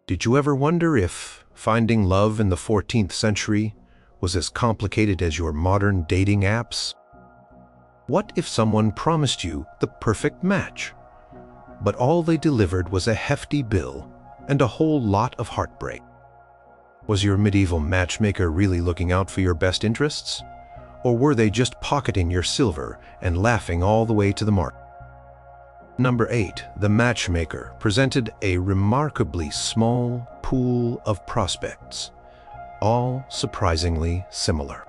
Did you ever wonder if finding love in the 14th century was as complicated as your modern dating apps? What if someone promised you the perfect match, but all they delivered was a hefty bill and a whole lot of heartbreak? Was your medieval matchmaker really looking out for your best interests? Or were they just pocketing your silver and laughing all the way to the mark? Number 8, the matchmaker presented a remarkably small pool of prospects, all surprisingly similar.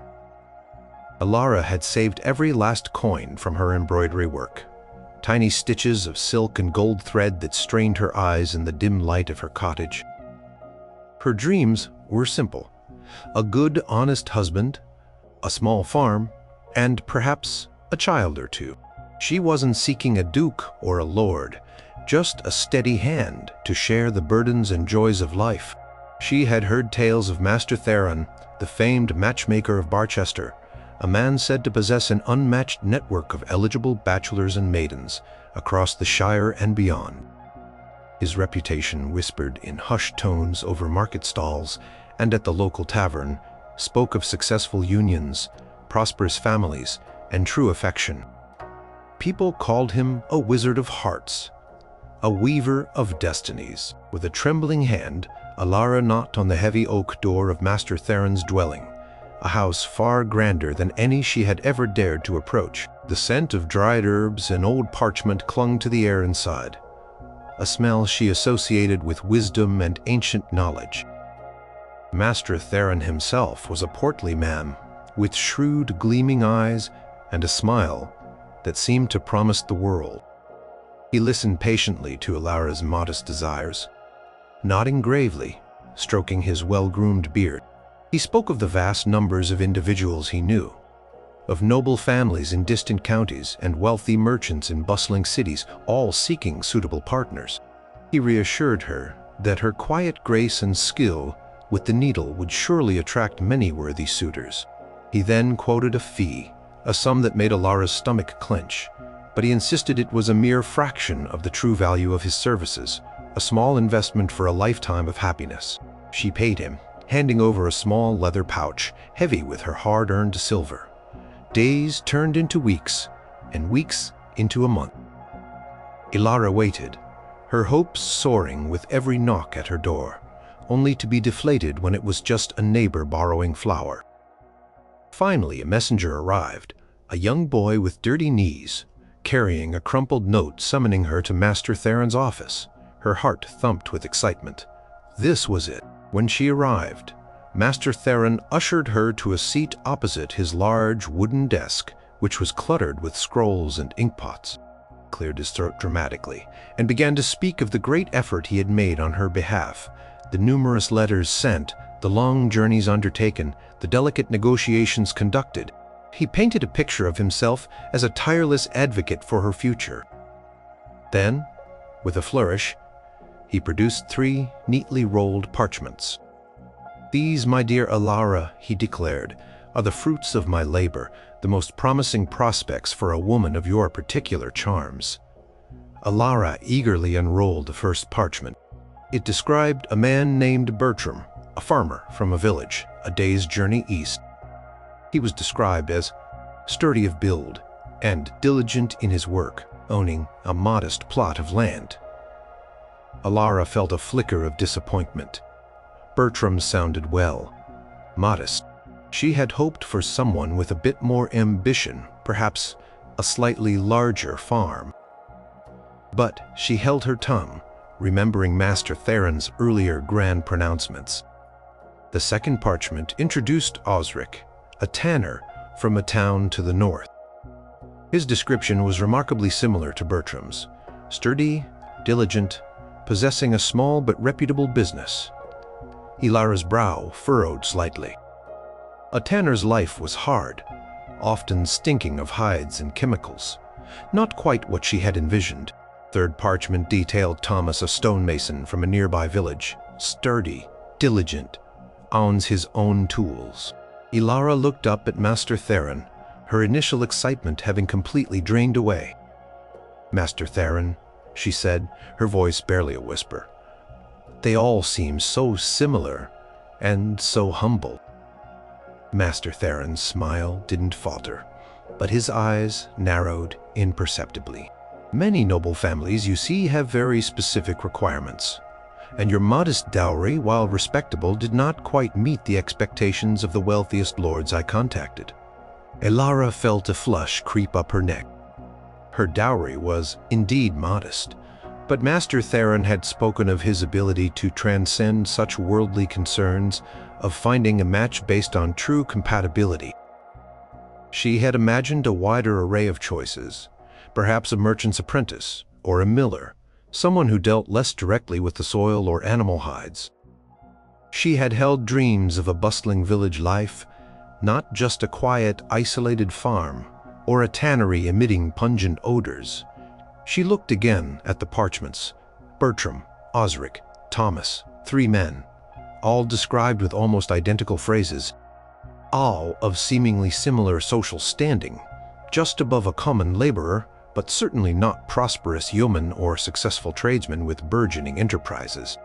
Elara had saved every last coin from her embroidery work, tiny stitches of silk and gold thread that strained her eyes in the dim light of her cottage. Her dreams were simple: a good, honest husband, a small farm, and perhaps a child or two. She wasn't seeking a duke or a lord, just a steady hand to share the burdens and joys of life. She had heard tales of Master Theron, the famed matchmaker of Barchester, a man said to possess an unmatched network of eligible bachelors and maidens across the Shire and beyond. His reputation, whispered in hushed tones over market stalls and at the local tavern, spoke of successful unions, prosperous families, and true affection. People called him a wizard of hearts, a weaver of destinies. With a trembling hand, Elara knocked on the heavy oak door of Master Theron's dwelling, a house far grander than any she had ever dared to approach. The scent of dried herbs and old parchment clung to the air inside, a smell she associated with wisdom and ancient knowledge. Master Theron himself was a portly man, with shrewd, gleaming eyes and a smile that seemed to promise the world. He listened patiently to Elara's modest desires, nodding gravely, stroking his well-groomed beard. He spoke of the vast numbers of individuals he knew, of noble families in distant counties and wealthy merchants in bustling cities, all seeking suitable partners. He reassured her that her quiet grace and skill with the needle would surely attract many worthy suitors. He then quoted a fee, a sum that made Elara's stomach clench, but he insisted it was a mere fraction of the true value of his services, a small investment for a lifetime of happiness. She paid him, handing over a small leather pouch, heavy with her hard-earned silver. Days turned into weeks, and weeks into a month. Elara waited, her hopes soaring with every knock at her door, only to be deflated when it was just a neighbor borrowing flour. Finally, a messenger arrived, a young boy with dirty knees, carrying a crumpled note summoning her to Master Theron's office. Her heart thumped with excitement. This was it. When she arrived, Master Theron ushered her to a seat opposite his large wooden desk, which was cluttered with scrolls and inkpots. He cleared his throat dramatically and began to speak of the great effort he had made on her behalf, the numerous letters sent, the long journeys undertaken, the delicate negotiations conducted. He painted a picture of himself as a tireless advocate for her future. Then, with a flourish, he produced 3 neatly rolled parchments. "These, my dear Elara," he declared, "are the fruits of my labor, the most promising prospects for a woman of your particular charms." Elara eagerly unrolled the first parchment. It described a man named Bertram, a farmer from a village a day's journey east. He was described as sturdy of build and diligent in his work, owning a modest plot of land. Elara felt a flicker of disappointment. Bertram sounded well, modest. She had hoped for someone with a bit more ambition, perhaps a slightly larger farm. But she held her tongue, remembering Master Theron's earlier grand pronouncements. The second parchment introduced Alaric, a tanner from a town to the north. His description was remarkably similar to Bertram's: sturdy, diligent, possessing a small but reputable business. Elara's brow furrowed slightly. A tanner's life was hard, often stinking of hides and chemicals, not quite what she had envisioned. Third parchment detailed Thomas, a stonemason from a nearby village, sturdy, diligent, owns his own tools. Elara looked up at Master Theron, her initial excitement having completely drained away. "Master Theron," she said, her voice barely a whisper, They all seem so similar and so humble. Master Theron's smile didn't falter, but his eyes narrowed imperceptibly. Many noble families, you see, have very specific requirements, and your modest dowry, while respectable, did not quite meet the expectations of the wealthiest lords I contacted. Elara felt a flush creep up her neck. Her dowry was indeed modest, but Master Theron had spoken of his ability to transcend such worldly concerns of finding a match based on true compatibility. She had imagined a wider array of choices, perhaps a merchant's apprentice or a miller, someone who dealt less directly with the soil or animal hides. She had held dreams of a bustling village life, not just a quiet, isolated farm or a tannery emitting pungent odors. She looked again at the parchments. Bertram, Alaric, Thomas, 3 men, all described with almost identical phrases, all of seemingly similar social standing, just above a common laborer, but certainly not prosperous yeoman or successful tradesman with burgeoning enterprises.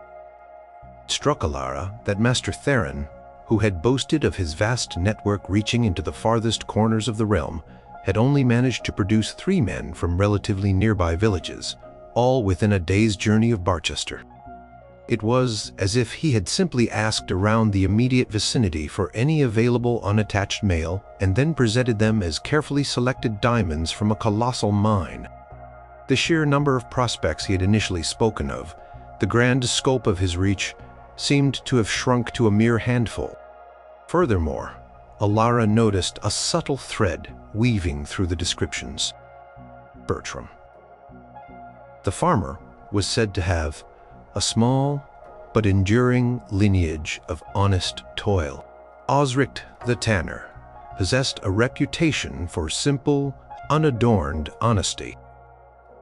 It struck Elara that Master Theron, who had boasted of his vast network reaching into the farthest corners of the realm, had only managed to produce 3 men from relatively nearby villages, all within a day's journey of Barchester. It was as if he had simply asked around the immediate vicinity for any available unattached male and then presented them as carefully selected diamonds from a colossal mine. The sheer number of prospects he had initially spoken of, the grand scope of his reach, seemed to have shrunk to a mere handful. Furthermore, Elara noticed a subtle thread weaving through the descriptions. Bertram. The farmer was said to have a small but enduring lineage of honest toil. Alaric the tanner possessed a reputation for simple, unadorned honesty.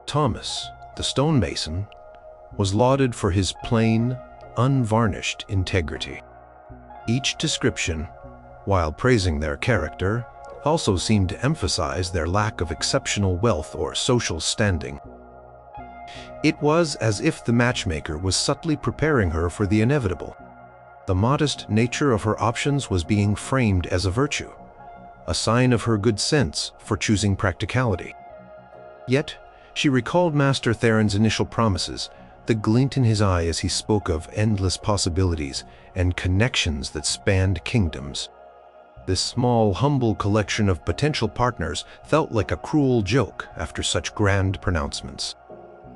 Thomas the stonemason was lauded for his plain, unvarnished integrity. Each description, while praising their character, also seemed to emphasize their lack of exceptional wealth or social standing. It was as if the matchmaker was subtly preparing her for the inevitable. The modest nature of her options was being framed as a virtue, a sign of her good sense for choosing practicality. Yet, she recalled Master Theron's initial promises, the glint in his eye as he spoke of endless possibilities and connections that spanned kingdoms. This small, humble collection of potential partners felt like a cruel joke after such grand pronouncements.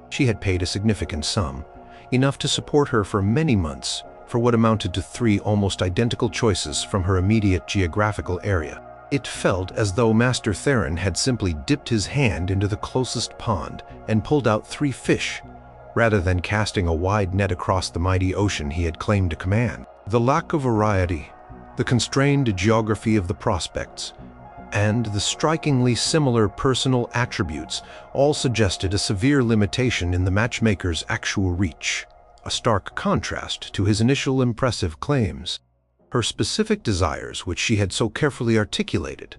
She had paid a significant sum, enough to support her for many months, for what amounted to 3 almost identical choices from her immediate geographical area. It felt as though Master Theron had simply dipped his hand into the closest pond and pulled out 3 fish, rather than casting a wide net across the mighty ocean he had claimed to command. The lack of variety, the constrained geography of the prospects, and the strikingly similar personal attributes all suggested a severe limitation in the matchmaker's actual reach, a stark contrast to his initial impressive claims. Her specific desires, which she had so carefully articulated,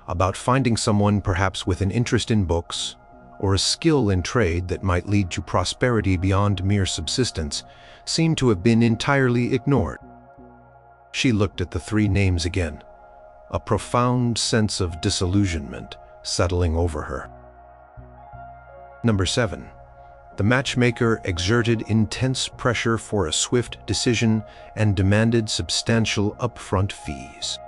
about finding someone perhaps with an interest in books, or a skill in trade that might lead to prosperity beyond mere subsistence, seemed to have been entirely ignored. She looked at the 3 names again, a profound sense of disillusionment settling over her. Number 7. The matchmaker exerted intense pressure for a swift decision and demanded substantial upfront fees.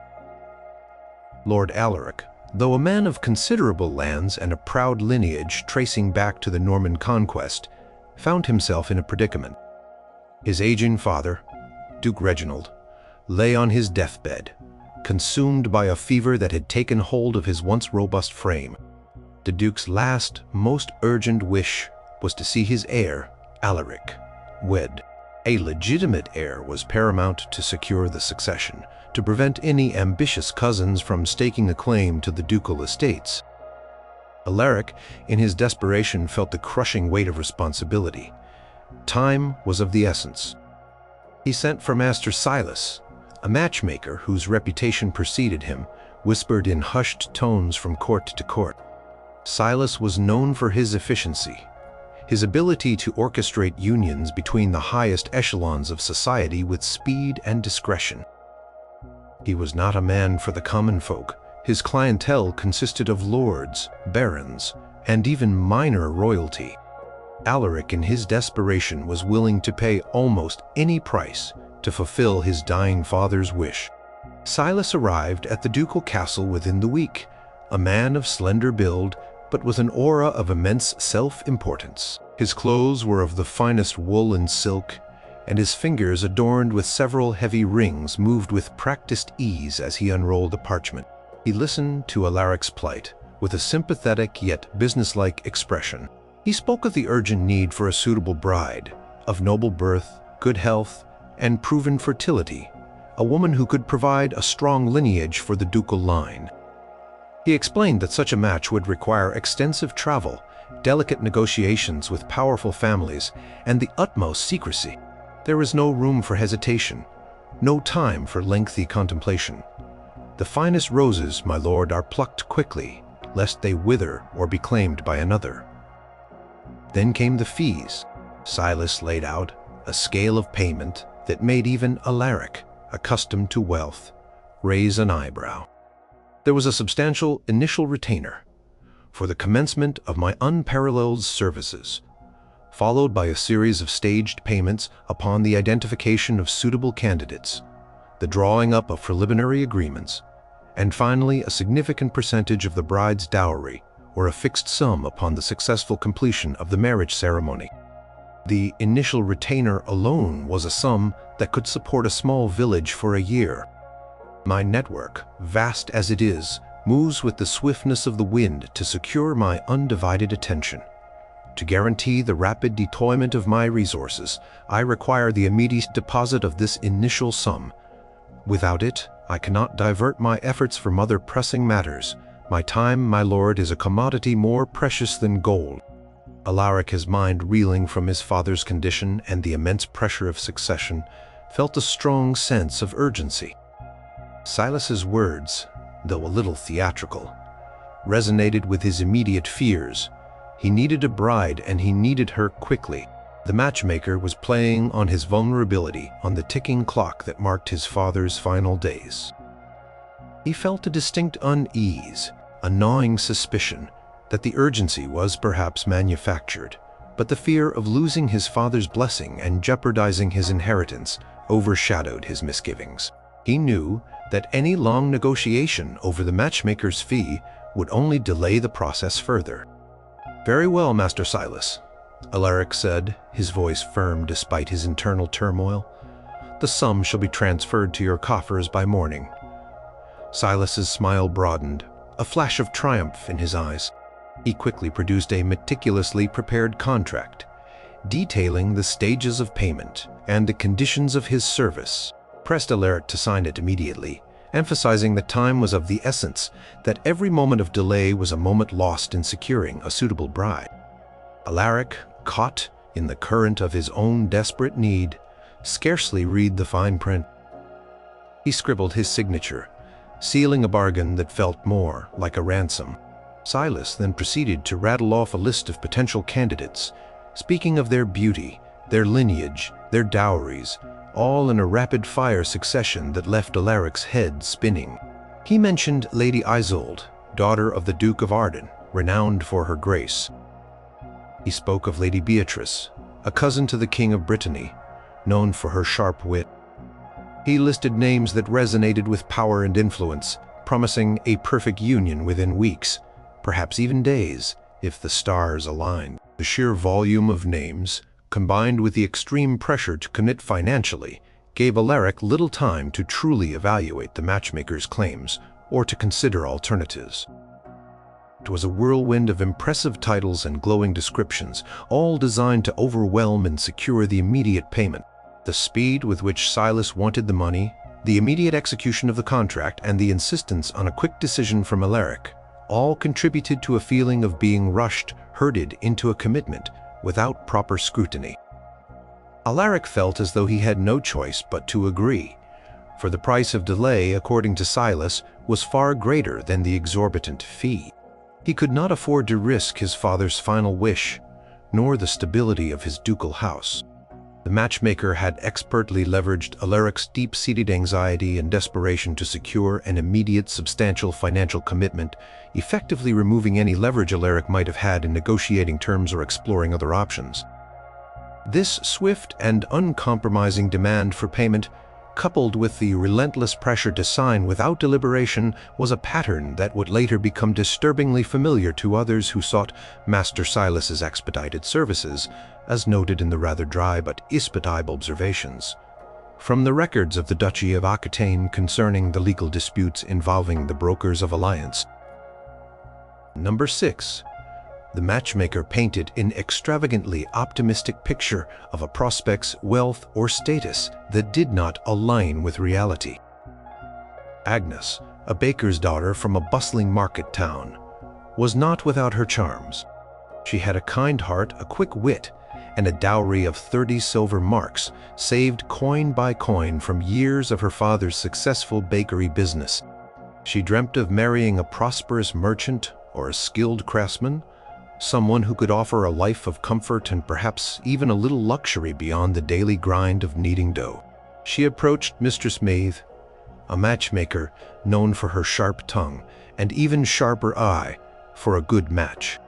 Lord Alaric, though a man of considerable lands and a proud lineage tracing back to the Norman conquest, found himself in a predicament. His aging father, Duke Reginald, lay on his deathbed, consumed by a fever that had taken hold of his once robust frame. The Duke's last, most urgent wish was to see his heir, Alaric, wed. A legitimate heir was paramount to secure the succession, to prevent any ambitious cousins from staking a claim to the ducal estates. Alaric, in his desperation, felt the crushing weight of responsibility. Time was of the essence. He sent for Master Silas, a matchmaker whose reputation preceded him, whispered in hushed tones from court to court. Silas was known for his efficiency, his ability to orchestrate unions between the highest echelons of society with speed and discretion. He was not a man for the common folk. His clientele consisted of lords, barons, and even minor royalty. Alaric, in his desperation, was willing to pay almost any price to fulfill his dying father's wish. Silas arrived at the ducal castle within the week, a man of slender build, but with an aura of immense self-importance. His clothes were of the finest wool and silk, and his fingers adorned with several heavy rings moved with practiced ease as he unrolled the parchment. He listened to Alaric's plight with a sympathetic yet businesslike expression. He spoke of the urgent need for a suitable bride, of noble birth, good health, and proven fertility, a woman who could provide a strong lineage for the ducal line. He explained that such a match would require extensive travel, delicate negotiations with powerful families, and the utmost secrecy. There was no room for hesitation, no time for lengthy contemplation. The finest roses, my lord, are plucked quickly, lest they wither or be claimed by another. Then came the fees. Silas laid out a scale of payment that made even Alaric, accustomed to wealth, raise an eyebrow. There was a substantial initial retainer for the commencement of my unparalleled services, followed by a series of staged payments upon the identification of suitable candidates, the drawing up of preliminary agreements, and finally a significant percentage of the bride's dowry or a fixed sum upon the successful completion of the marriage ceremony. The initial retainer alone was a sum that could support a small village for a year. My network, vast as it is, moves with the swiftness of the wind to secure my undivided attention. To guarantee the rapid deployment of my resources, I require the immediate deposit of this initial sum. Without it, I cannot divert my efforts from other pressing matters. My time, my lord, is a commodity more precious than gold. Alaric, his mind reeling from his father's condition and the immense pressure of succession, felt a strong sense of urgency. Silas's words, though a little theatrical, resonated with his immediate fears. He needed a bride, and he needed her quickly. The matchmaker was playing on his vulnerability, on the ticking clock that marked his father's final days. He felt a distinct unease, a gnawing suspicion that the urgency was perhaps manufactured, but the fear of losing his father's blessing and jeopardizing his inheritance overshadowed his misgivings. He knew that any long negotiation over the matchmaker's fee would only delay the process further. "Very well, Master Silas," Alaric said, his voice firm despite his internal turmoil. "The sum shall be transferred to your coffers by morning." Silas's smile broadened, a flash of triumph in his eyes. He quickly produced a meticulously prepared contract, detailing the stages of payment and the conditions of his service, pressed Alaric to sign it immediately, emphasizing that time was of the essence, that every moment of delay was a moment lost in securing a suitable bride. Alaric, caught in the current of his own desperate need, scarcely read the fine print. He scribbled his signature, sealing a bargain that felt more like a ransom. Silas then proceeded to rattle off a list of potential candidates, speaking of their beauty, their lineage, their dowries, all in a rapid-fire succession that left Alaric's head spinning. He mentioned Lady Isolde, daughter of the Duke of Arden, renowned for her grace. He spoke of Lady Beatrice, a cousin to the King of Brittany, known for her sharp wit. He listed names that resonated with power and influence, promising a perfect union within weeks, perhaps even days, if the stars aligned. The sheer volume of names, combined with the extreme pressure to commit financially, gave Alaric little time to truly evaluate the matchmaker's claims or to consider alternatives. It was a whirlwind of impressive titles and glowing descriptions, all designed to overwhelm and secure the immediate payment. The speed with which Silas wanted the money, the immediate execution of the contract, and the insistence on a quick decision from Alaric all contributed to a feeling of being rushed, herded into a commitment without proper scrutiny. Alaric felt as though he had no choice but to agree, for the price of delay, according to Silas, was far greater than the exorbitant fee. He could not afford to risk his father's final wish, nor the stability of his ducal house. The matchmaker had expertly leveraged Alaric's deep-seated anxiety and desperation to secure an immediate, substantial financial commitment, effectively removing any leverage Alaric might have had in negotiating terms or exploring other options. This swift and uncompromising demand for payment, coupled with the relentless pressure to sign without deliberation, was a pattern that would later become disturbingly familiar to others who sought Master Silas's expedited services, as noted in the rather dry but ispitable observations from the records of the Duchy of Aquitaine concerning the legal disputes involving the brokers of alliance. Number 6. The matchmaker painted an extravagantly optimistic picture of a prospect's wealth or status that did not align with reality. Agnes, a baker's daughter from a bustling market town, was not without her charms. She had a kind heart, a quick wit, and a dowry of 30 silver marks, saved coin by coin from years of her father's successful bakery business. She dreamt of marrying a prosperous merchant or a skilled craftsman, someone who could offer a life of comfort and perhaps even a little luxury beyond the daily grind of kneading dough. She approached Mistress Maeve, a matchmaker known for her sharp tongue and even sharper eye, for a good match.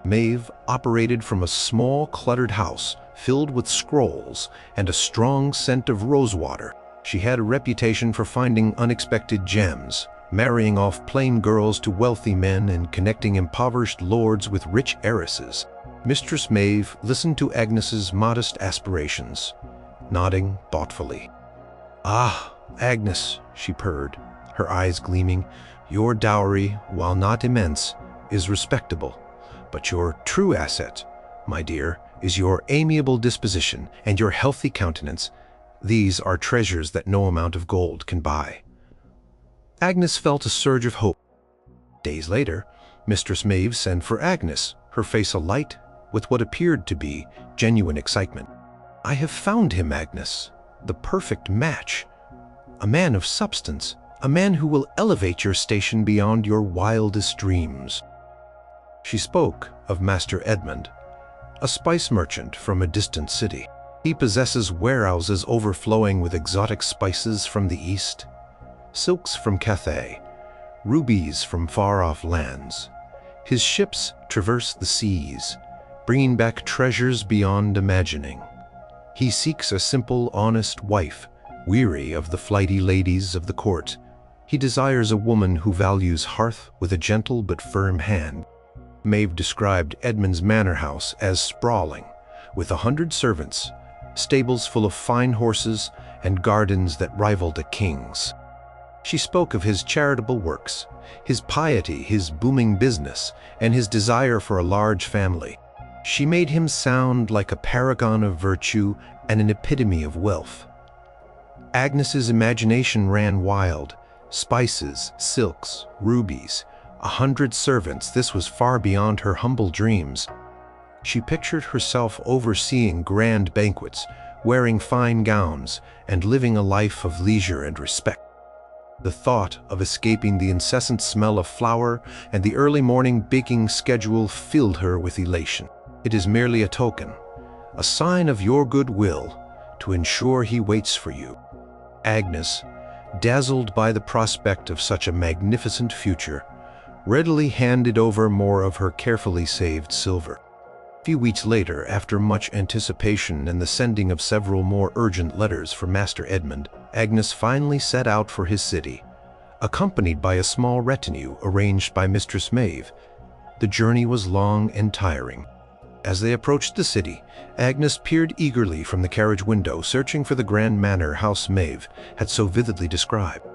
Maeve operated from a small, cluttered house filled with scrolls and a strong scent of rosewater. She had a reputation for finding unexpected gems, marrying off plain girls to wealthy men and connecting impoverished lords with rich heiresses. Mistress Maeve listened to Agnes's modest aspirations, nodding thoughtfully. "Ah, Agnes," she purred, her eyes gleaming, "your dowry, while not immense, is respectable. But your true asset, my dear, is your amiable disposition and your healthy countenance. These are treasures that no amount of gold can buy." Agnes felt a surge of hope. Days later, Mistress Maeve sent for Agnes, her face alight with what appeared to be genuine excitement. "I have found him, Agnes, the perfect match. A man of substance, a man who will elevate your station beyond your wildest dreams." She spoke of Master Edmund, a spice merchant from a distant city. He possesses warehouses overflowing with exotic spices from the east, silks from Cathay, rubies from far-off lands. His ships traverse the seas, bringing back treasures beyond imagining. He seeks a simple, honest wife, weary of the flighty ladies of the court. He desires a woman who values hearth with a gentle but firm hand. Maeve described Edmund's manor house as sprawling, with 100 servants, stables full of fine horses, and gardens that rivaled a king's. She spoke of his charitable works, his piety, his booming business, and his desire for a large family. She made him sound like a paragon of virtue and an epitome of wealth. Agnes's imagination ran wild. Spices, silks, rubies, 100 servants, this was far beyond her humble dreams. She pictured herself overseeing grand banquets, wearing fine gowns, and living a life of leisure and respect. The thought of escaping the incessant smell of flour and the early morning baking schedule filled her with elation. It is merely a token, a sign of your goodwill, to ensure he waits for you. Agnes, dazzled by the prospect of such a magnificent future, readily handed over more of her carefully saved silver. A few weeks later, after much anticipation and the sending of several more urgent letters for Master Edmund, Agnes finally set out for his city, accompanied by a small retinue arranged by Mistress Maeve. The journey was long and tiring. As they approached the city, Agnes peered eagerly from the carriage window, searching for the grand manor house Maeve had so vividly described.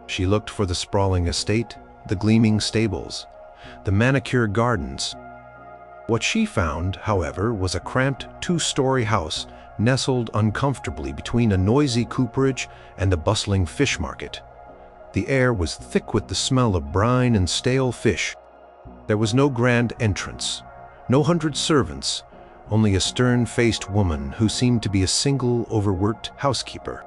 She looked for the sprawling estate, the gleaming stables, the manicured gardens. What she found, however, was a cramped 2-story house nestled uncomfortably between a noisy cooperage and a bustling fish market. The air was thick with the smell of brine and stale fish. There was no grand entrance, no 100 servants, only a stern-faced woman who seemed to be a single, overworked housekeeper.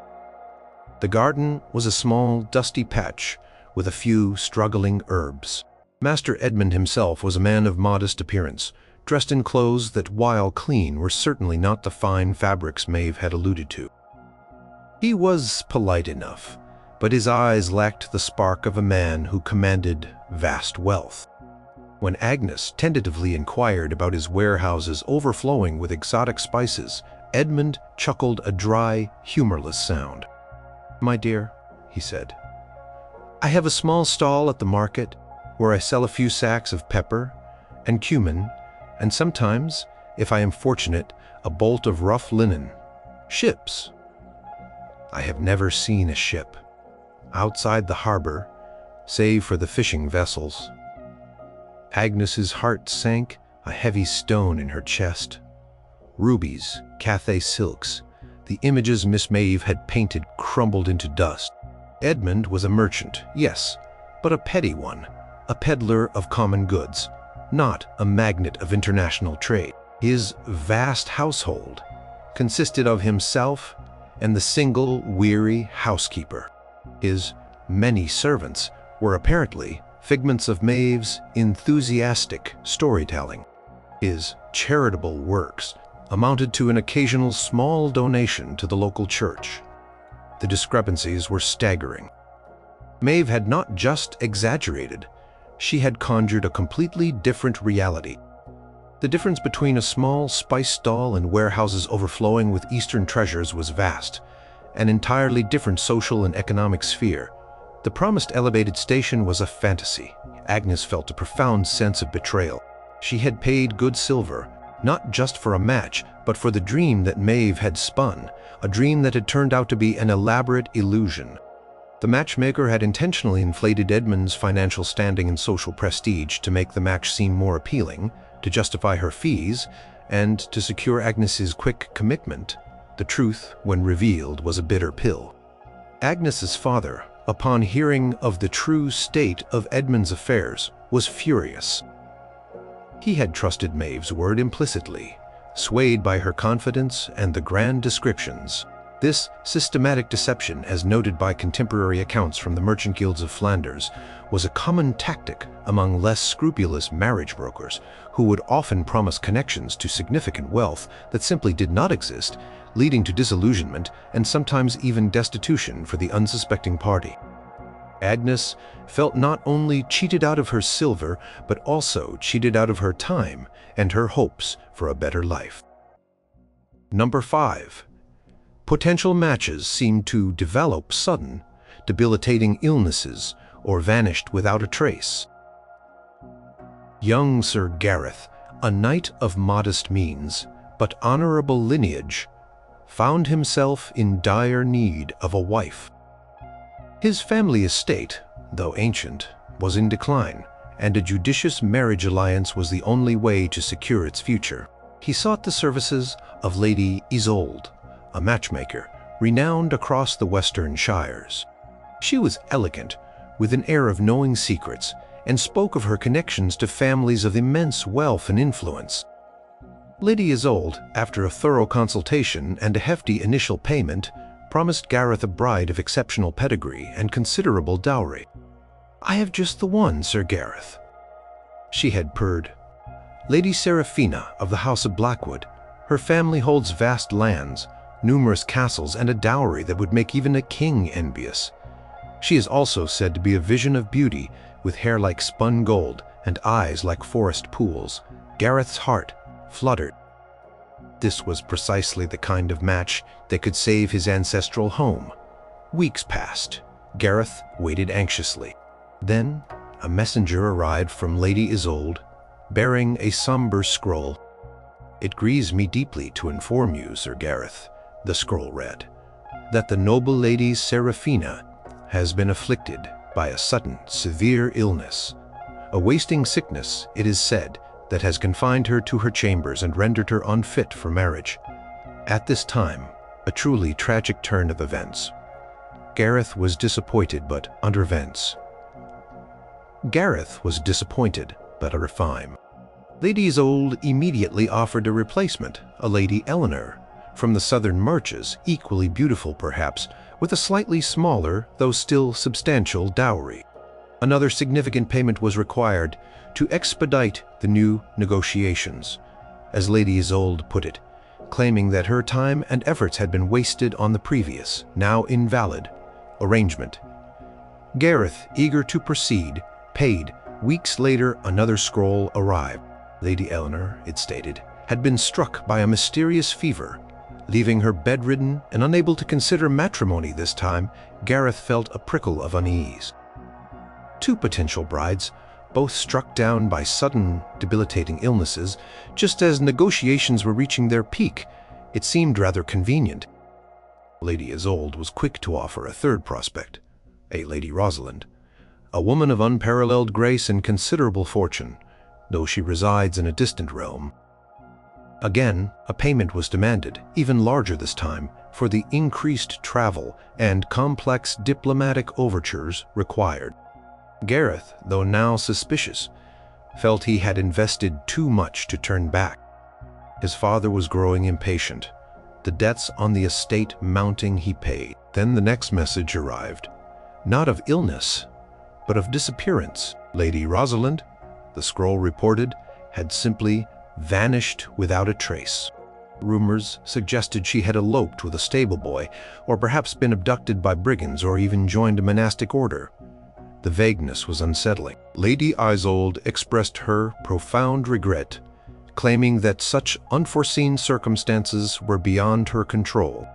The garden was a small, dusty patch with a few struggling herbs. Master Edmund himself was a man of modest appearance, dressed in clothes that, while clean, were certainly not the fine fabrics Maeve had alluded to. He was polite enough, but his eyes lacked the spark of a man who commanded vast wealth. When Agnes tentatively inquired about his warehouses overflowing with exotic spices, Edmund chuckled a dry, humorless sound. "My dear," he said, "I have a small stall at the market where I sell a few sacks of pepper and cumin, and sometimes, if I am fortunate, a bolt of rough linen. Ships. I have never seen a ship outside the harbor, save for the fishing vessels." Agnes's heart sank, a heavy stone in her chest. Rubies, Cathay silks, the images Miss Maeve had painted crumbled into dust. Edmund was a merchant, yes, but a petty one, a peddler of common goods, not a magnate of international trade. His vast household consisted of himself and the single, weary housekeeper. His many servants were apparently figments of Maeve's enthusiastic storytelling. His charitable works amounted to an occasional small donation to the local church. The discrepancies were staggering. Maeve had not just exaggerated, she had conjured a completely different reality. The difference between a small spice stall and warehouses overflowing with Eastern treasures was vast, an entirely different social and economic sphere. The promised elevated station was a fantasy. Agnes felt a profound sense of betrayal. She had paid good silver, not just for a match, but for the dream that Maeve had spun, a dream that had turned out to be an elaborate illusion. The matchmaker had intentionally inflated Edmund's financial standing and social prestige to make the match seem more appealing, to justify her fees, and to secure Agnes's quick commitment. The truth, when revealed, was a bitter pill. Agnes's father, upon hearing of the true state of Edmund's affairs, was furious. He had trusted Maeve's word implicitly, swayed by her confidence and the grand descriptions. This systematic deception, as noted by contemporary accounts from the merchant guilds of Flanders, was a common tactic among less scrupulous marriage brokers who would often promise connections to significant wealth that simply did not exist, leading to disillusionment and sometimes even destitution for the unsuspecting party. Agnes felt not only cheated out of her silver, but also cheated out of her time and her hopes for a better life. Number 5. Potential matches seemed to develop sudden, debilitating illnesses or vanished without a trace. Young Sir Gareth, a knight of modest means but honorable lineage, found himself in dire need of a wife. His family estate, though ancient, was in decline, and a judicious marriage alliance was the only way to secure its future. He sought the services of Lady Isolde, a matchmaker renowned across the western shires. She was elegant, with an air of knowing secrets, and spoke of her connections to families of immense wealth and influence. Lady Isolde, after a thorough consultation and a hefty initial payment, promised Gareth a bride of exceptional pedigree and considerable dowry. "I have just the one, Sir Gareth," she had purred. "Lady Seraphina of the House of Blackwood. Her family holds vast lands, numerous castles, and a dowry that would make even a king envious. She is also said to be a vision of beauty, with hair like spun gold and eyes like forest pools." Gareth's heart fluttered. This was precisely the kind of match that could save his ancestral home. Weeks passed. Gareth waited anxiously. Then a messenger arrived from Lady Isolde, bearing a somber scroll. "It grieves me deeply to inform you, Sir Gareth," the scroll read, "that the noble Lady Seraphina has been afflicted by a sudden, severe illness. A wasting sickness, it is said, that has confined her to her chambers and rendered her unfit for marriage. At this time, a truly tragic turn of events." Gareth was disappointed, but under events. Gareth was disappointed, but under fime. Lady Isolde immediately offered a replacement, a Lady Eleanor, from the southern marches, equally beautiful perhaps, with a slightly smaller, though still substantial dowry. Another significant payment was required to expedite the new negotiations, as Lady Isolde put it, claiming that her time and efforts had been wasted on the previous, now invalid, arrangement. Gareth, eager to proceed, paid. Weeks later, another scroll arrived. Lady Eleanor, it stated, had been struck by a mysterious fever. Leaving her bedridden and unable to consider matrimony this time, Gareth felt a prickle of unease. Two potential brides, both struck down by sudden, debilitating illnesses, just as negotiations were reaching their peak. It seemed rather convenient. Lady Isolde was quick to offer a third prospect, a Lady Rosalind, a woman of unparalleled grace and considerable fortune, though she resides in a distant realm. Again, a payment was demanded, even larger this time, for the increased travel and complex diplomatic overtures required. Gareth, though now suspicious, felt he had invested too much to turn back. His father was growing impatient. The debts on the estate mounting, he paid. Then the next message arrived, not of illness, but of disappearance. Lady Rosalind, the scroll reported, had simply vanished without a trace. Rumors suggested she had eloped with a stable boy, or perhaps been abducted by brigands, or even joined a monastic order. The vagueness was unsettling. Lady Isolde expressed her profound regret, claiming that such unforeseen circumstances were beyond her control.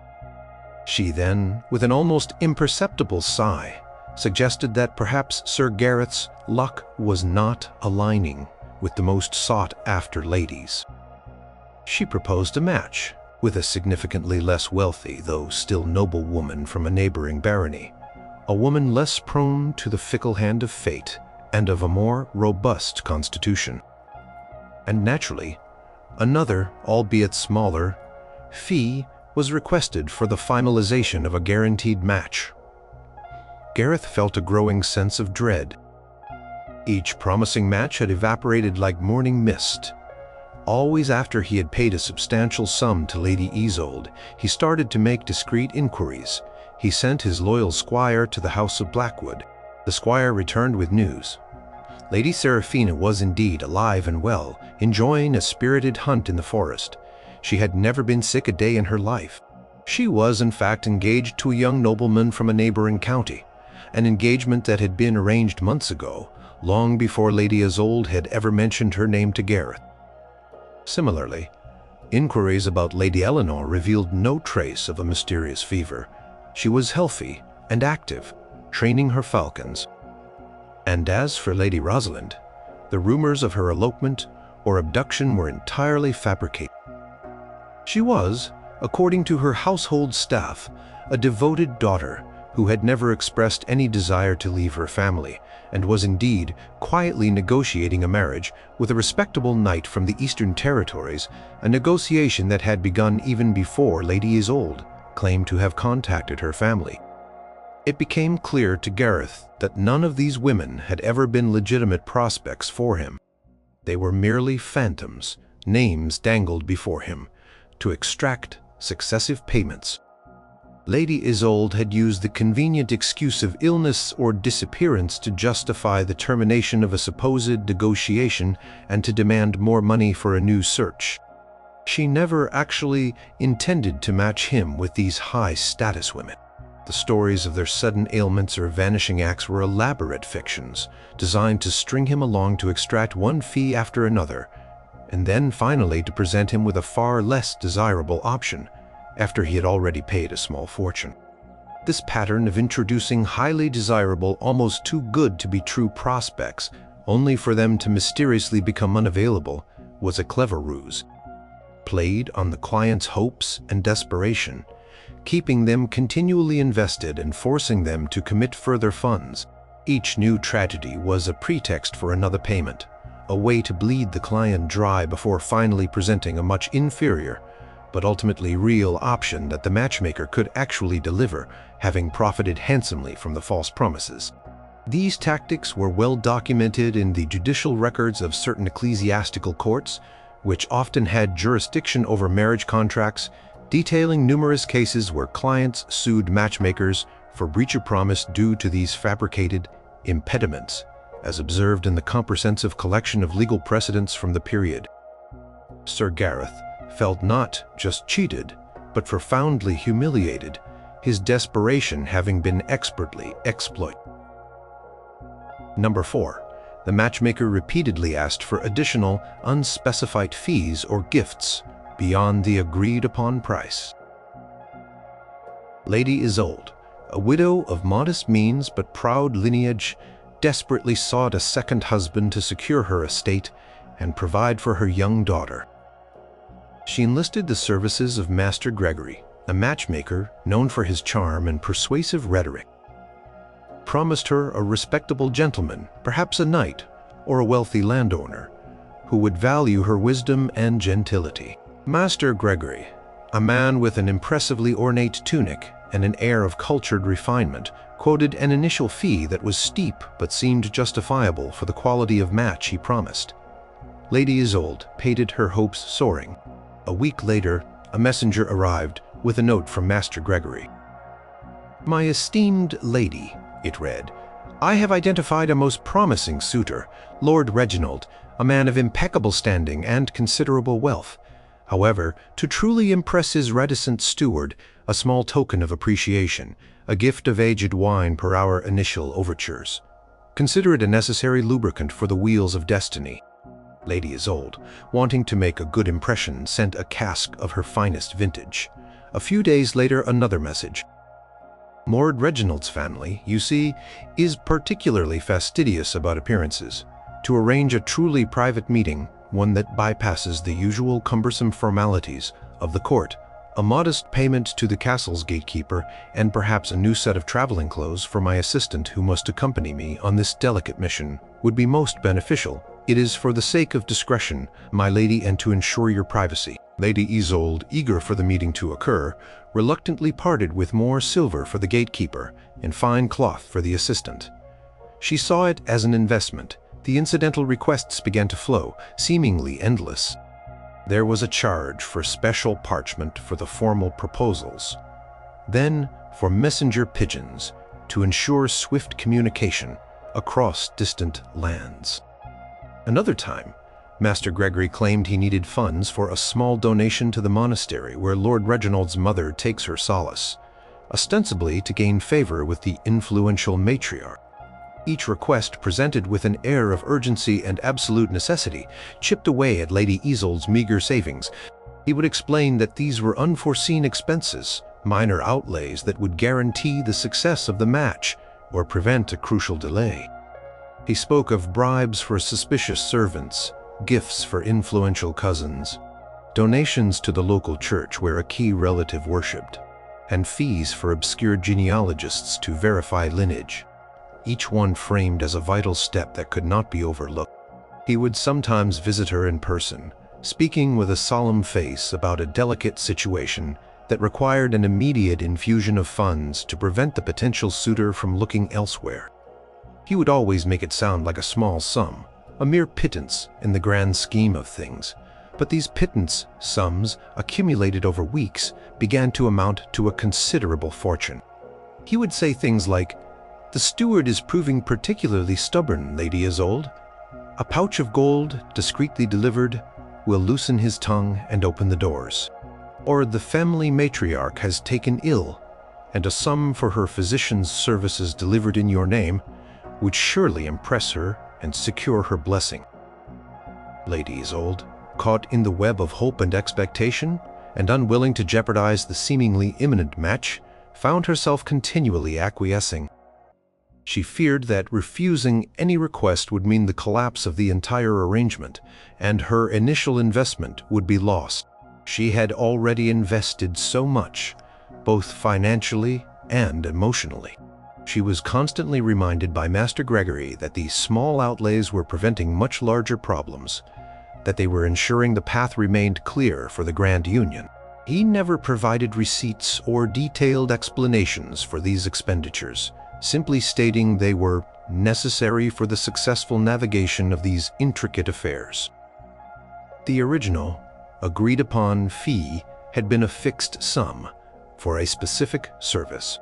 She then, with an almost imperceptible sigh, suggested that perhaps Sir Gareth's luck was not aligning with the most sought-after ladies. She proposed a match with a significantly less wealthy, though still noble woman from a neighboring barony, a woman less prone to the fickle hand of fate and of a more robust constitution. And naturally, another, albeit smaller, fee was requested for the finalization of a guaranteed match. Gareth felt a growing sense of dread. Each promising match had evaporated like morning mist. Always after he had paid a substantial sum to Lady Isolde, he started to make discreet inquiries. He sent his loyal squire to the house of Blackwood. The squire returned with news. Lady Seraphina was indeed alive and well, enjoying a spirited hunt in the forest. She had never been sick a day in her life. She was, in fact, engaged to a young nobleman from a neighboring county, an engagement that had been arranged months ago, long before Lady Isolde had ever mentioned her name to Gareth. Similarly, inquiries about Lady Eleanor revealed no trace of a mysterious fever. She was healthy and active, training her falcons. And as for Lady Rosalind, the rumors of her elopement or abduction were entirely fabricated. She was, according to her household staff, a devoted daughter who had never expressed any desire to leave her family, and was indeed quietly negotiating a marriage with a respectable knight from the Eastern Territories, a negotiation that had begun even before Lady Isolde claimed to have contacted her family. It became clear to Gareth that none of these women had ever been legitimate prospects for him. They were merely phantoms, names dangled before him, to extract successive payments. Lady Isolde had used the convenient excuse of illness or disappearance to justify the termination of a supposed negotiation and to demand more money for a new search. She never actually intended to match him with these high-status women. The stories of their sudden ailments or vanishing acts were elaborate fictions, designed to string him along to extract one fee after another, and then finally to present him with a far less desirable option, after he had already paid a small fortune. This pattern of introducing highly desirable, almost too good to be true prospects, only for them to mysteriously become unavailable, was a clever ruse, played on the client's hopes and desperation, keeping them continually invested and forcing them to commit further funds. Each new tragedy was a pretext for another payment, a way to bleed the client dry before finally presenting a much inferior, but ultimately real option that the matchmaker could actually deliver, having profited handsomely from the false promises. These tactics were well documented in the judicial records of certain ecclesiastical courts, which often had jurisdiction over marriage contracts, detailing numerous cases where clients sued matchmakers for breach of promise due to these fabricated, impediments, as observed in the comprehensive collection of legal precedents from the period. Sir Gareth felt not just cheated, but profoundly humiliated, his desperation having been expertly exploited. Number 4. The matchmaker repeatedly asked for additional, unspecified fees or gifts beyond the agreed-upon price. Lady Isolde, a widow of modest means but proud lineage, desperately sought a second husband to secure her estate and provide for her young daughter. She enlisted the services of Master Gregory, a matchmaker known for his charm and persuasive rhetoric. Promised her a respectable gentleman, perhaps a knight or a wealthy landowner, who would value her wisdom and gentility. Master Gregory, a man with an impressively ornate tunic and an air of cultured refinement, quoted an initial fee that was steep but seemed justifiable for the quality of match he promised. Lady Isolde pated her hopes soaring. A week later, a messenger arrived with a note from Master Gregory. "My esteemed lady," it read, "I have identified a most promising suitor, Lord Reginald, a man of impeccable standing and considerable wealth. However, to truly impress his reticent steward, a small token of appreciation, a gift of aged wine per our initial overtures. Consider it a necessary lubricant for the wheels of destiny." Lady Isolde, wanting to make a good impression, sent a cask of her finest vintage. A few days later, another message. "Lord Reginald's family, you see, is particularly fastidious about appearances. To arrange a truly private meeting, one that bypasses the usual cumbersome formalities of the court, a modest payment to the castle's gatekeeper, and perhaps a new set of traveling clothes for my assistant who must accompany me on this delicate mission, would be most beneficial. It is for the sake of discretion, my lady, and to ensure your privacy." Lady Isolde, eager for the meeting to occur, reluctantly parted with more silver for the gatekeeper and fine cloth for the assistant. She saw it as an investment. The incidental requests began to flow, seemingly endless. There was a charge for special parchment for the formal proposals, then for messenger pigeons to ensure swift communication across distant lands. Another time, Master Gregory claimed he needed funds for a small donation to the monastery where Lord Reginald's mother takes her solace, ostensibly to gain favor with the influential matriarch. Each request, presented with an air of urgency and absolute necessity, chipped away at Lady Isolde's meager savings. He would explain that these were unforeseen expenses, minor outlays that would guarantee the success of the match or prevent a crucial delay. He spoke of bribes for suspicious servants, gifts for influential cousins, donations to the local church where a key relative worshipped, and fees for obscure genealogists to verify lineage, each one framed as a vital step that could not be overlooked. He would sometimes visit her in person, speaking with a solemn face about a delicate situation that required an immediate infusion of funds to prevent the potential suitor from looking elsewhere. He would always make it sound like a small sum, a mere pittance in the grand scheme of things. But these pittance sums, accumulated over weeks, began to amount to a considerable fortune. He would say things like, "The steward is proving particularly stubborn, Lady Isolde. A pouch of gold, discreetly delivered, will loosen his tongue and open the doors." Or, "The family matriarch has taken ill, and a sum for her physician's services delivered in your name would surely impress her and secure her blessing." Lady Isolde, caught in the web of hope and expectation, and unwilling to jeopardize the seemingly imminent match, found herself continually acquiescing. She feared that refusing any request would mean the collapse of the entire arrangement, and her initial investment would be lost. She had already invested so much, both financially and emotionally. She was constantly reminded by Master Gregory that these small outlays were preventing much larger problems, that they were ensuring the path remained clear for the grand union. He never provided receipts or detailed explanations for these expenditures, simply stating they were necessary for the successful navigation of these intricate affairs. The original, agreed-upon fee had been a fixed sum for a specific service.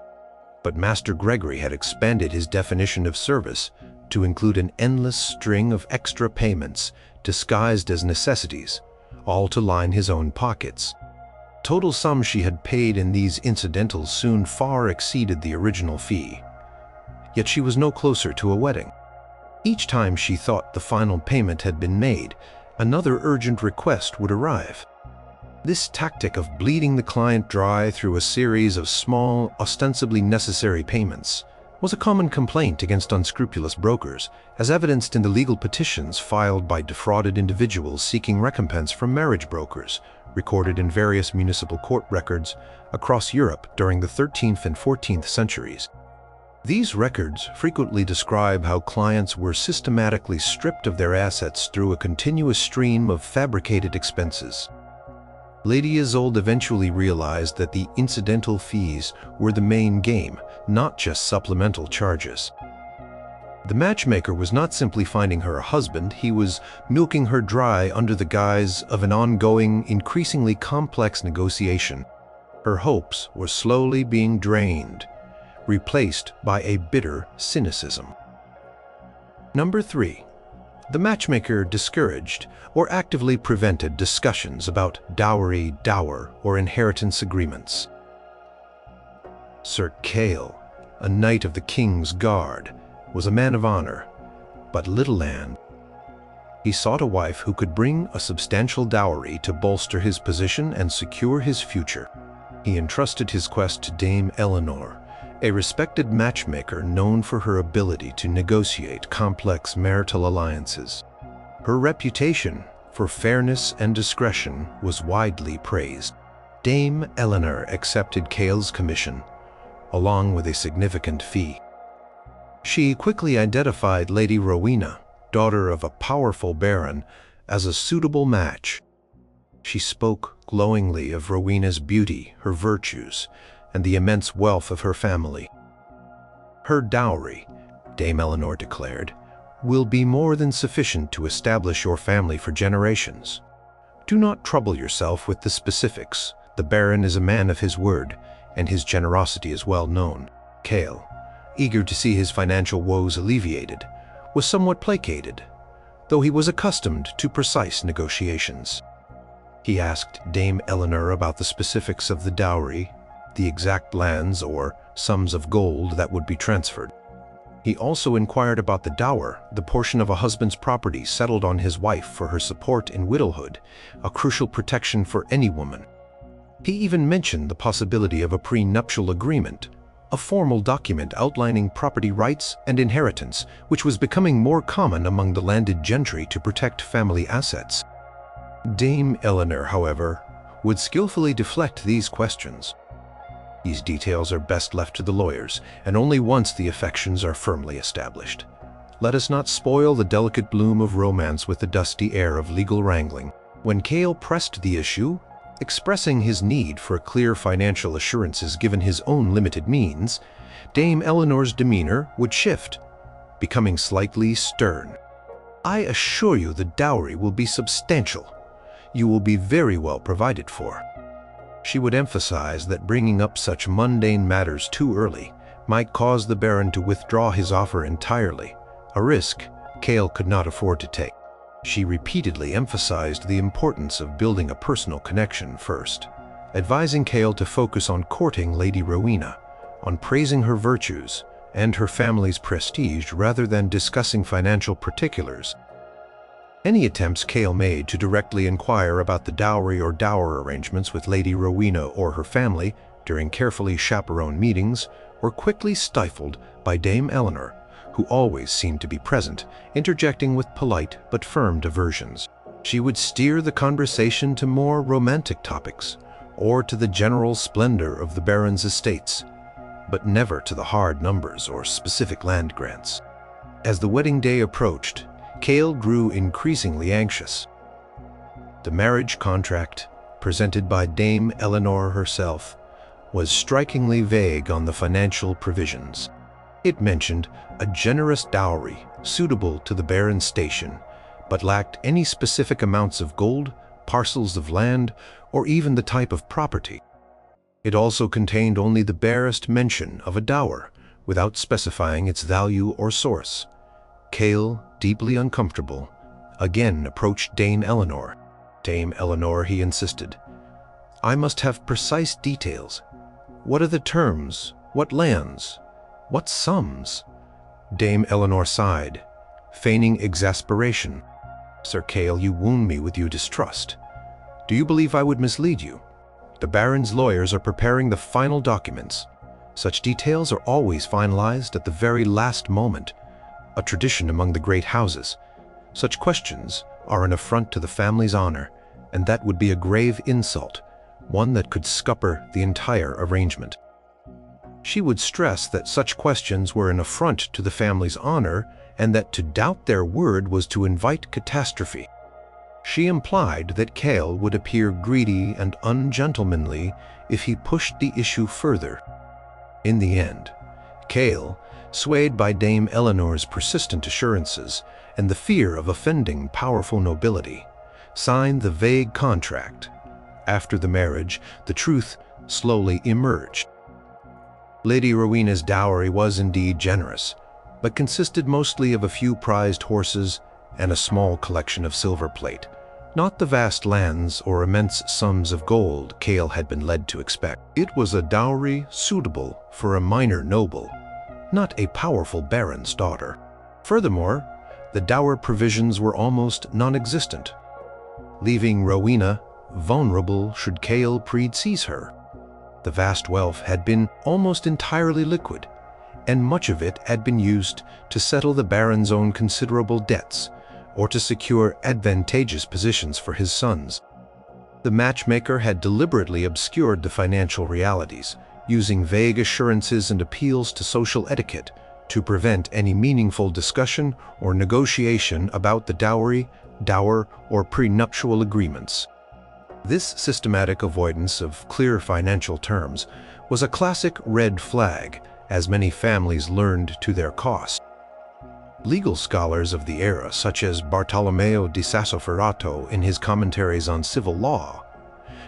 But Master Gregory had expanded his definition of service to include an endless string of extra payments disguised as necessities, all to line his own pockets. Total sum she had paid in these incidentals soon far exceeded the original fee. Yet she was no closer to a wedding. Each time she thought the final payment had been made, another urgent request would arrive. This tactic of bleeding the client dry through a series of small, ostensibly necessary payments was a common complaint against unscrupulous brokers, as evidenced in the legal petitions filed by defrauded individuals seeking recompense from marriage brokers, recorded in various municipal court records across Europe during the 13th and 14th centuries. These records frequently describe how clients were systematically stripped of their assets through a continuous stream of fabricated expenses. Lady Isolde eventually realized that the incidental fees were the main game, not just supplemental charges. The matchmaker was not simply finding her a husband, he was milking her dry under the guise of an ongoing, increasingly complex negotiation. Her hopes were slowly being drained, replaced by a bitter cynicism. Number 3. The matchmaker discouraged or actively prevented discussions about dowry, dower, or inheritance agreements. Sir Cale, a knight of the King's Guard, was a man of honor, but little land. He sought a wife who could bring a substantial dowry to bolster his position and secure his future. He entrusted his quest to Dame Eleanor, a respected matchmaker known for her ability to negotiate complex marital alliances. Her reputation for fairness and discretion was widely praised. Dame Eleanor accepted Cale's commission, along with a significant fee. She quickly identified Lady Rowena, daughter of a powerful baron, as a suitable match. She spoke glowingly of Rowena's beauty, her virtues, and the immense wealth of her family. Her dowry, Dame Eleanor declared, will be more than sufficient to establish your family for generations. Do not trouble yourself with the specifics. The Baron is a man of his word, and his generosity is well known. Cale, eager to see his financial woes alleviated, was somewhat placated, though he was accustomed to precise negotiations. He asked Dame Eleanor about the specifics of the dowry, the exact lands or sums of gold that would be transferred. He also inquired about the dower, the portion of a husband's property settled on his wife for her support in widowhood, a crucial protection for any woman. He even mentioned the possibility of a prenuptial agreement, a formal document outlining property rights and inheritance, which was becoming more common among the landed gentry to protect family assets. Dame Eleanor, however, would skillfully deflect these questions. These details are best left to the lawyers, and only once the affections are firmly established. Let us not spoil the delicate bloom of romance with the dusty air of legal wrangling. When Cale pressed the issue, expressing his need for clear financial assurances given his own limited means, Dame Eleanor's demeanor would shift, becoming slightly stern. "I assure you the dowry will be substantial. You will be very well provided for." She would emphasize that bringing up such mundane matters too early might cause the Baron to withdraw his offer entirely, a risk Cale could not afford to take. She repeatedly emphasized the importance of building a personal connection first, advising Cale to focus on courting Lady Rowena, on praising her virtues and her family's prestige rather than discussing financial particulars. Any attempts Cale made to directly inquire about the dowry or dower arrangements with Lady Rowena or her family during carefully chaperoned meetings were quickly stifled by Dame Eleanor, who always seemed to be present, interjecting with polite but firm diversions. She would steer the conversation to more romantic topics, or to the general splendor of the Baron's estates, but never to the hard numbers or specific land grants. As the wedding day approached, Cale grew increasingly anxious. The marriage contract, presented by Dame Eleanor herself, was strikingly vague on the financial provisions. It mentioned a generous dowry suitable to the Baron's station, but lacked any specific amounts of gold, parcels of land, or even the type of property. It also contained only the barest mention of a dower, without specifying its value or source. Cale, deeply uncomfortable, again approached Dame Eleanor. "Dame Eleanor," he insisted, "I must have precise details. What are the terms? What lands? What sums?" Dame Eleanor sighed, feigning exasperation. "Sir Cale, you wound me with your distrust. Do you believe I would mislead you? The Baron's lawyers are preparing the final documents. Such details are always finalized at the very last moment, a tradition among the great houses. Such questions are an affront to the family's honor, and that would be a grave insult, one that could scupper the entire arrangement." She would stress that such questions were an affront to the family's honor, and that to doubt their word was to invite catastrophe. She implied that Cale would appear greedy and ungentlemanly if he pushed the issue further. In the end, Cale, swayed by Dame Eleanor's persistent assurances and the fear of offending powerful nobility, signed the vague contract. After the marriage, the truth slowly emerged. Lady Rowena's dowry was indeed generous, but consisted mostly of a few prized horses and a small collection of silver plate, not the vast lands or immense sums of gold Cale had been led to expect. It was a dowry suitable for a minor noble, not a powerful baron's daughter. Furthermore, the dower provisions were almost non-existent, leaving Rowena vulnerable should Cale predecease her. The vast wealth had been almost entirely liquid, and much of it had been used to settle the baron's own considerable debts or to secure advantageous positions for his sons. The matchmaker had deliberately obscured the financial realities, using vague assurances and appeals to social etiquette to prevent any meaningful discussion or negotiation about the dowry, dower, or prenuptial agreements. This systematic avoidance of clear financial terms was a classic red flag, as many families learned to their cost. Legal scholars of the era, such as Bartolomeo di Sassoferrato in his commentaries on civil law,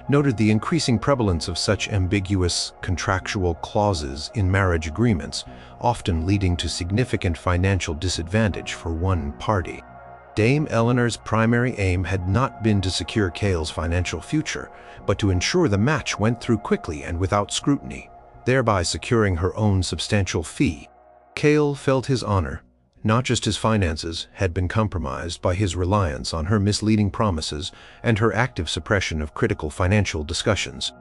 noted the increasing prevalence of such ambiguous contractual clauses in marriage agreements, often leading to significant financial disadvantage for one party. Dame Eleanor's primary aim had not been to secure Cale's financial future, but to ensure the match went through quickly and without scrutiny, thereby securing her own substantial fee. Cale felt his honor, not just his finances, had been compromised by his reliance on her misleading promises and her active suppression of critical financial discussions.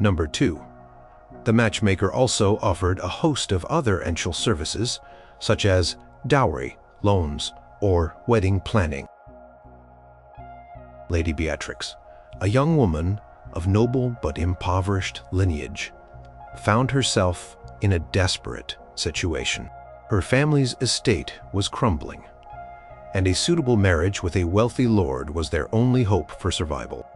Number 2. The matchmaker also offered a host of other essential services, such as dowry, loans, or wedding planning. Lady Beatrix, a young woman of noble but impoverished lineage, found herself in a desperate situation. Her family's estate was crumbling, and a suitable marriage with a wealthy lord was their only hope for survival.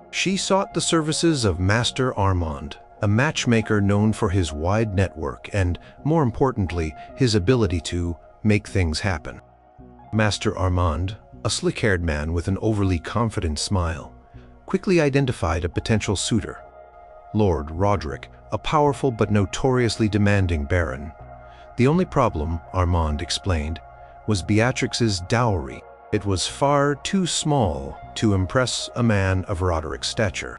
She sought the services of Master Armand, a matchmaker known for his wide network and, more importantly, his ability to make things happen. Master Armand, a slick-haired man with an overly confident smile, quickly identified a potential suitor. Lord Roderick, a powerful but notoriously demanding baron. The only problem, Armand explained, was Beatrix's dowry. It was far too small to impress a man of Roderick's stature.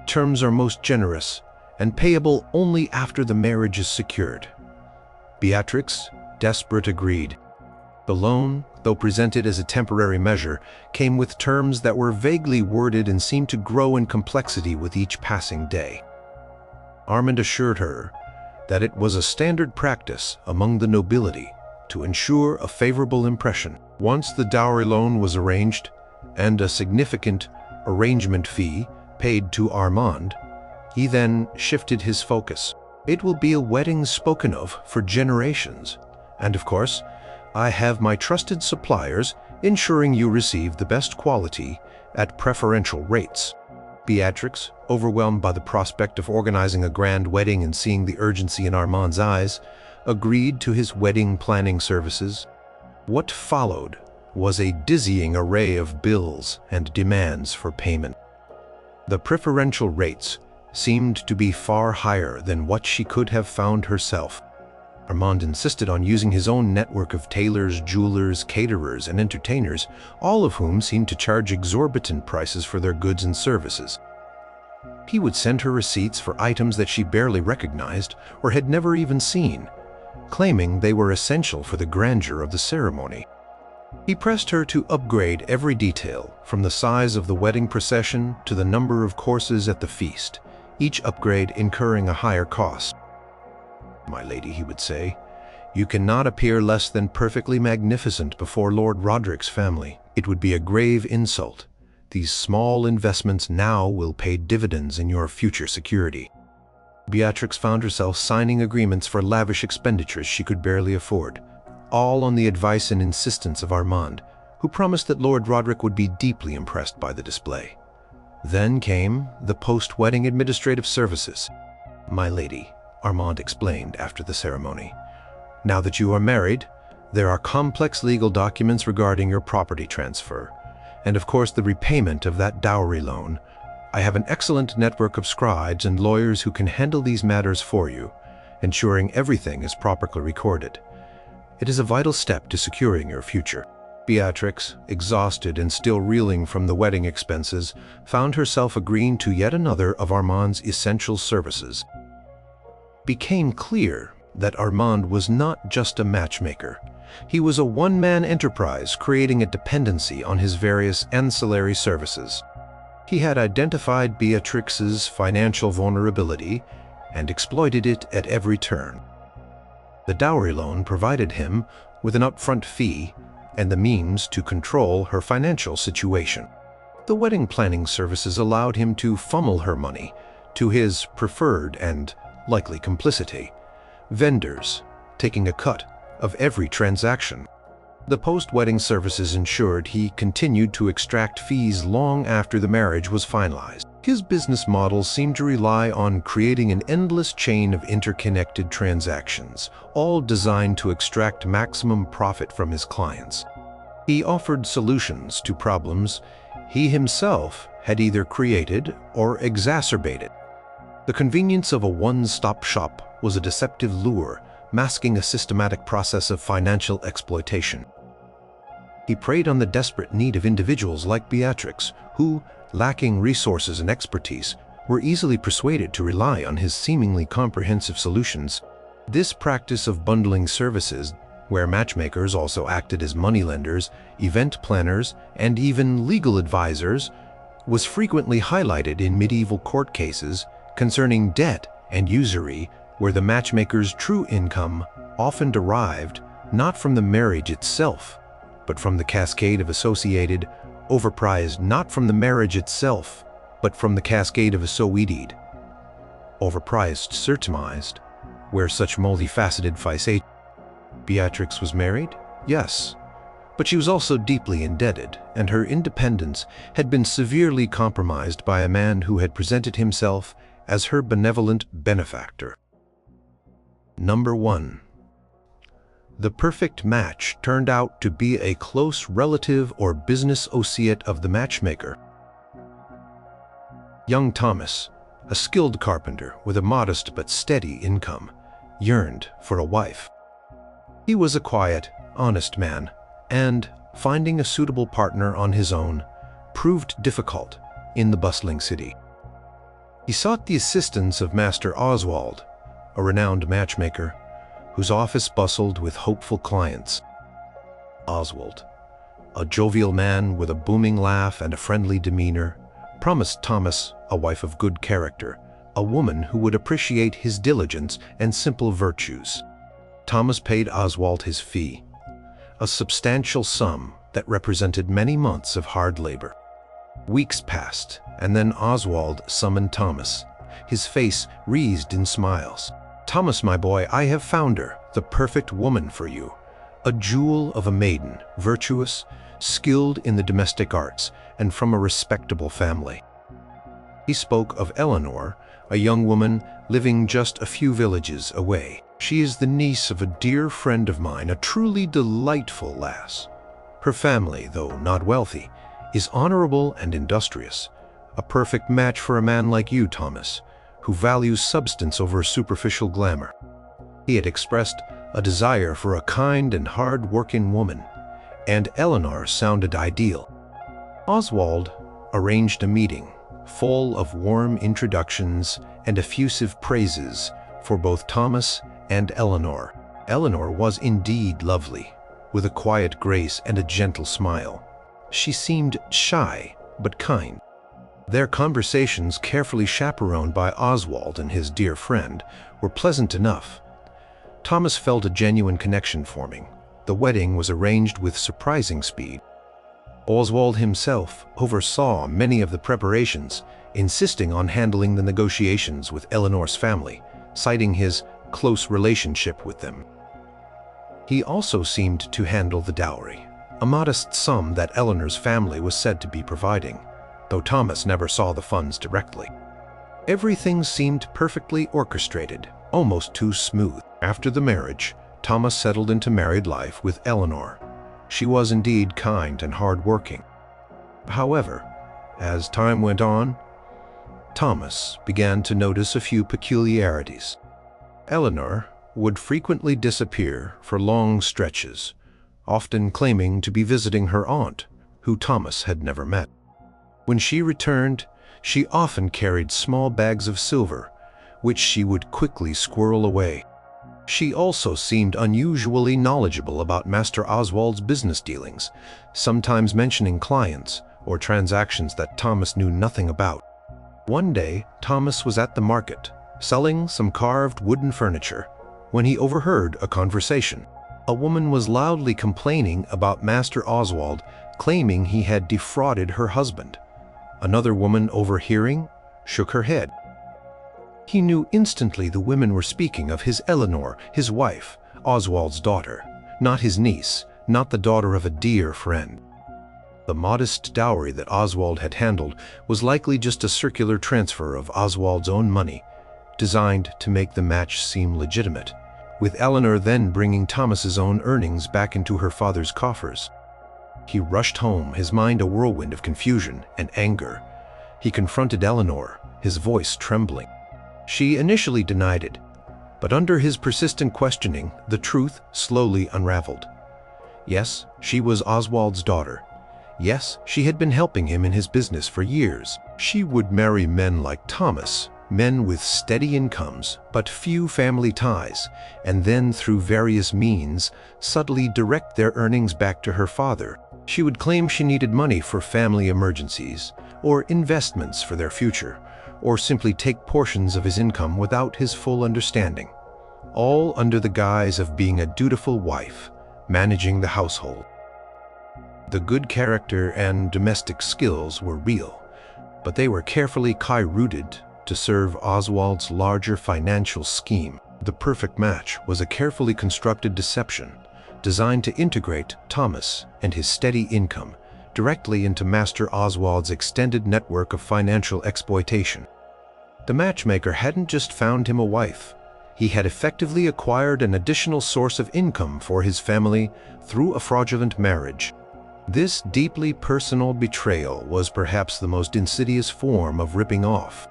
Terms are most generous and payable only after the marriage is secured. Beatrix, desperate, agreed. The loan, though presented as a temporary measure, came with terms that were vaguely worded and seemed to grow in complexity with each passing day. Armand assured her that it was a standard practice among the nobility to ensure a favorable impression. Once the dowry loan was arranged and a significant arrangement fee paid to Armand, he then shifted his focus. It will be a wedding spoken of for generations, and of course, I have my trusted suppliers ensuring you receive the best quality at preferential rates. Beatrix, overwhelmed by the prospect of organizing a grand wedding and seeing the urgency in Armand's eyes, agreed to his wedding planning services. What followed was a dizzying array of bills and demands for payment. The preferential rates seemed to be far higher than what she could have found herself. Armand insisted on using his own network of tailors, jewelers, caterers, and entertainers, all of whom seemed to charge exorbitant prices for their goods and services. He would send her receipts for items that she barely recognized or had never even seen, claiming they were essential for the grandeur of the ceremony. He pressed her to upgrade every detail, from the size of the wedding procession to the number of courses at the feast, each upgrade incurring a higher cost. "My lady," he would say, "you cannot appear less than perfectly magnificent before Lord Roderick's family. It would be a grave insult. These small investments now will pay dividends in your future security." Beatrix found herself signing agreements for lavish expenditures she could barely afford, all on the advice and insistence of Armand, who promised that Lord Roderick would be deeply impressed by the display. Then came the post-wedding administrative services. "My lady," Armand explained after the ceremony, "now that you are married, there are complex legal documents regarding your property transfer, and of course the repayment of that dowry loan. I have an excellent network of scribes and lawyers who can handle these matters for you, ensuring everything is properly recorded. It is a vital step to securing your future." Beatrix, exhausted and still reeling from the wedding expenses, found herself agreeing to yet another of Armand's essential services. It became clear that Armand was not just a matchmaker. He was a one-man enterprise creating a dependency on his various ancillary services. He had identified Beatrix's financial vulnerability and exploited it at every turn. The dowry loan provided him with an upfront fee and the means to control her financial situation. The wedding planning services allowed him to funnel her money to his preferred and likely complicity, vendors taking a cut of every transaction. The post-wedding services ensured he continued to extract fees long after the marriage was finalized. His business model seemed to rely on creating an endless chain of interconnected transactions, all designed to extract maximum profit from his clients. He offered solutions to problems he himself had either created or exacerbated. The convenience of a one-stop shop was a deceptive lure, masking a systematic process of financial exploitation. He preyed on the desperate need of individuals like Beatrix, who, lacking resources and expertise, were easily persuaded to rely on his seemingly comprehensive solutions. This practice of bundling services, where matchmakers also acted as moneylenders, event planners, and even legal advisors, was frequently highlighted in medieval court cases concerning debt and usury, where the matchmaker's true income often derived not from the marriage itself, but from the cascade of associated, overprized not from the marriage itself, but from the cascade of associated, overpriced, certimized, where such multifaceted facet. Beatrix was married? Yes. But she was also deeply indebted, and her independence had been severely compromised by a man who had presented himself as her benevolent benefactor. Number 1. The perfect match turned out to be a close relative or business associate of the matchmaker. Young Thomas, a skilled carpenter with a modest but steady income, yearned for a wife. He was a quiet, honest man, and, finding a suitable partner on his own, proved difficult in the bustling city. He sought the assistance of Master Oswald, a renowned matchmaker, whose office bustled with hopeful clients. Oswald, a jovial man with a booming laugh and a friendly demeanor, promised Thomas a wife of good character, a woman who would appreciate his diligence and simple virtues. Thomas paid Oswald his fee, a substantial sum that represented many months of hard labor. Weeks passed, and then Oswald summoned Thomas, his face wreathed in smiles. "Thomas, my boy, I have found her, the perfect woman for you. A jewel of a maiden, virtuous, skilled in the domestic arts, and from a respectable family." He spoke of Eleanor, a young woman living just a few villages away. "She is the niece of a dear friend of mine, a truly delightful lass. Her family, though not wealthy, is honorable and industrious. A perfect match for a man like you, Thomas, who values substance over superficial glamour. He had expressed a desire for a kind and hard-working woman, and Eleanor sounded ideal. Oswald arranged a meeting full of warm introductions and effusive praises for both Thomas and Eleanor. Eleanor was indeed lovely, with a quiet grace and a gentle smile. She seemed shy but kind. Their conversations, carefully chaperoned by Oswald and his dear friend, were pleasant enough. Thomas felt a genuine connection forming. The wedding was arranged with surprising speed. Oswald himself oversaw many of the preparations, insisting on handling the negotiations with Eleanor's family, citing his close relationship with them. He also seemed to handle the dowry, a modest sum that Eleanor's family was said to be providing, though Thomas never saw the funds directly. Everything seemed perfectly orchestrated, almost too smooth. After the marriage, Thomas settled into married life with Eleanor. She was indeed kind and hard-working. However, as time went on, Thomas began to notice a few peculiarities. Eleanor would frequently disappear for long stretches, often claiming to be visiting her aunt, who Thomas had never met. When she returned, she often carried small bags of silver, which she would quickly squirrel away. She also seemed unusually knowledgeable about Master Oswald's business dealings, sometimes mentioning clients or transactions that Thomas knew nothing about. One day, Thomas was at the market, selling some carved wooden furniture, when he overheard a conversation. A woman was loudly complaining about Master Oswald, claiming he had defrauded her husband. Another woman, overhearing, shook her head. He knew instantly the women were speaking of his Eleanor, his wife, Oswald's daughter, not his niece, not the daughter of a dear friend. The modest dowry that Oswald had handled was likely just a circular transfer of Oswald's own money, designed to make the match seem legitimate, with Eleanor then bringing Thomas's own earnings back into her father's coffers. He rushed home, his mind a whirlwind of confusion and anger. He confronted Eleanor, his voice trembling. She initially denied it, but under his persistent questioning, the truth slowly unraveled. Yes, she was Oswald's daughter. Yes, she had been helping him in his business for years. She would marry men like Thomas, men with steady incomes but few family ties, and then through various means subtly direct their earnings back to her father. She would claim she needed money for family emergencies, or investments for their future, or simply take portions of his income without his full understanding, all under the guise of being a dutiful wife, managing the household. The good character and domestic skills were real, but they were carefully rooted to serve Oswald's larger financial scheme. The perfect match was a carefully constructed deception designed to integrate Thomas and his steady income directly into Master Oswald's extended network of financial exploitation. The matchmaker hadn't just found him a wife. He had effectively acquired an additional source of income for his family through a fraudulent marriage. This deeply personal betrayal was perhaps the most insidious form of ripping off.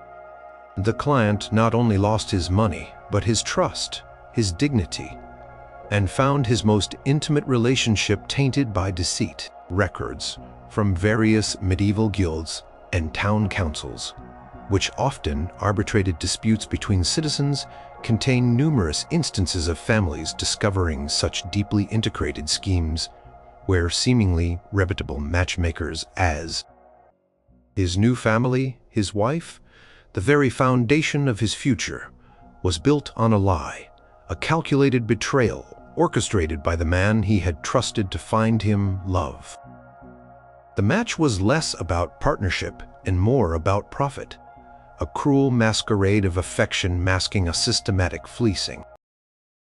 The client not only lost his money, but his trust, his dignity, and found his most intimate relationship tainted by deceit. Records from various medieval guilds and town councils, which often arbitrated disputes between citizens, contain numerous instances of families discovering such deeply integrated schemes where seemingly reputable matchmakers as his new family, his wife, the very foundation of his future, was built on a lie, a calculated betrayal orchestrated by the man he had trusted to find him love. The match was less about partnership and more about profit, a cruel masquerade of affection masking a systematic fleecing.